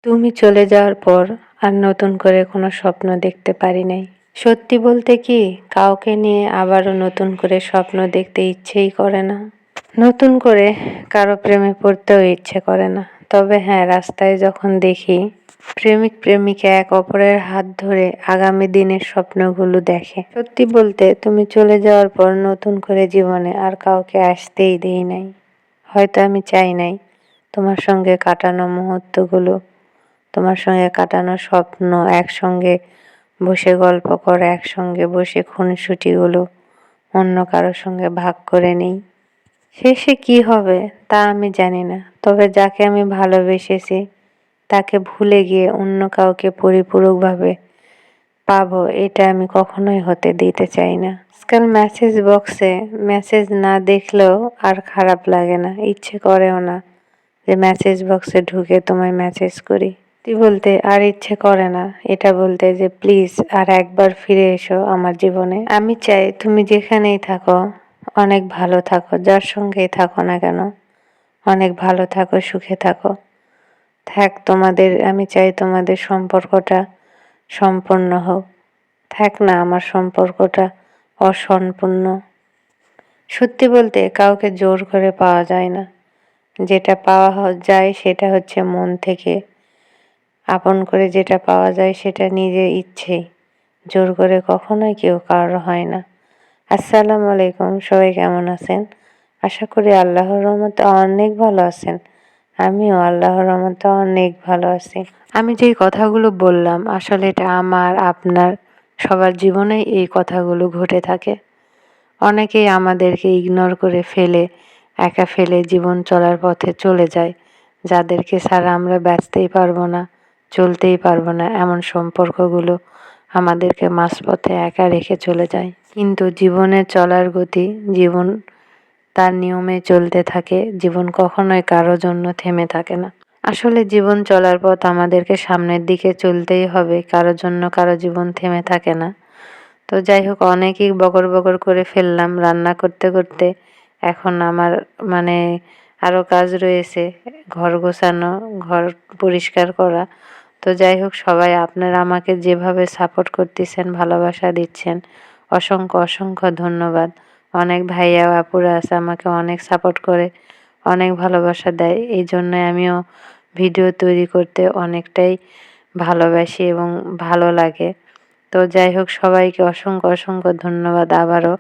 তুমি চলে যাওয়ার পর আর নতুন করে কোনো স্বপ্ন দেখতে পারি নাই। সত্যি বলতে কি, কাউকে নিয়ে আবারও নতুন করে স্বপ্ন দেখতে ইচ্ছেই করে না। নতুন করে কারো প্রেমে পড়তেও ইচ্ছে করে না। তবে হ্যাঁ, রাস্তায় যখন দেখি প্রেমিক প্রেমিকা এক অপরের হাত ধরে আগামী দিনের স্বপ্নগুলো দেখে। সত্যি বলতে, তুমি চলে যাওয়ার পর নতুন করে জীবনে আর কাউকে আসতেই দেই নাই। হয়তো আমি চাই নাই তোমার সঙ্গে কাটানো মুহূর্তগুলো, তোমার সঙ্গে কাটানো স্বপ্ন, একসঙ্গে বসে গল্প করা, একসঙ্গে বসে খুনসুটিগুলো অন্য কারোর সঙ্গে ভাগ করে নেই। শেষে কি হবে তা আমি জানি না, তবে যাকে আমি ভালোবেসেছি তাকে ভুলে গিয়ে অন্য কাউকে পরিপূরকভাবে পাবো, এটা আমি কখনোই হতে দিতে চাই না। আজকাল মেসেজ বক্সে মেসেজ না দেখলেও আর খারাপ লাগে না, ইচ্ছে করেও না যে মেসেজ বক্সে ঢুকে তোমায় মেসেজ করি। বলতে আর ইচ্ছে করে না এটা বলতে যে প্লিজ আর একবার ফিরে এসো আমার জীবনে। আমি চাই তুমি যেখানেই থাকো অনেক ভালো থাকো, যার সঙ্গেই থাকো না কেন অনেক ভালো থাকো, সুখে থাকো। আমি চাই তোমাদের সম্পর্কটা সম্পূর্ণ হোক। থাক না আমার সম্পর্কটা অসম্পূর্ণ। সত্যি বলতে কাউকে জোর করে পাওয়া যায় না, যেটা পাওয়া যায় সেটা হচ্ছে মন থেকে। আপন করে যেটা পাওয়া যায় সেটা নিজের ইচ্ছেই, জোর করে কখনোই কেউ কারোর হয় না। আসসালামু আলাইকুম, সবাই কেমন আছেন? আশা করি আল্লাহর রহমতে অনেক ভালো আছেন। আমিও আল্লাহর রহমতে অনেক ভালো আছি। আমি যেই কথাগুলো বললাম আসলে এটা আমার, আপনার, সবার জীবনেই এই কথাগুলো ঘটে থাকে। অনেকেই আমাদেরকে ইগনোর করে ফেলে, একা ফেলে জীবন চলার পথে চলে যায়, যাদেরকে ছাড়া আমরা বাঁচতেই পারবো না, চলতেই পারবো না, এমন সম্পর্কগুলো আমাদেরকে মাঝপথে একা রেখে চলে যায়। কিন্তু জীবনের চলার গতি, জীবন তার নিয়মে চলতে থাকে। জীবন কখনোই কারো জন্য থেমে থাকে না। আসলে জীবন চলার পথ আমাদেরকে সামনের দিকে চলতেই হবে, কারোর জন্য কারো জীবন থেমে থাকে না। তো যাই হোক, অনেকই বকর বকর করে ফেললাম রান্না করতে করতে। এখন আমার আরও কাজ রয়েছে, ঘর গোছানো, ঘর পরিষ্কার করা। তো যাই হোক, সবাই আপনারা আমাকে যেভাবে সাপোর্ট করতেছেন, ভালোবাসা দিচ্ছেন, অসংখ্য অসংখ্য ধন্যবাদ। অনেক ভাইয়া আপুরা আছে আমাকে অনেক সাপোর্ট করে, অনেক ভালোবাসা দেয়। এই জন্য আমিও ভিডিও তৈরি করতে অনেকটাই ভালোবাসি এবং ভালো লাগে। তো যাই হোক, সবাইকে অসংখ্য অসংখ্য ধন্যবাদ। আবারও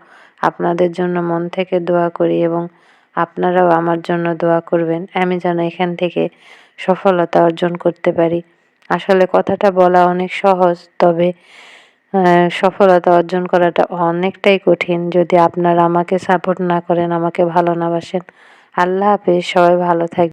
আপনাদের জন্য মন থেকে দোয়া করি এবং আপনারাও আমার জন্য দোয়া করবেন, আমি যেন এখান থেকে সফলতা অর্জন করতে পারি। আসলে কথাটা বলা অনেক সহজ, তবে সফলতা অর্জন করাটা অনেকটাই কঠিন যদি আপনারা আমাকে সাপোর্ট না করেন, আমাকে ভালো না বাসেন। আল্লাহ হাফেজ, সবাই ভালো থাকবেন।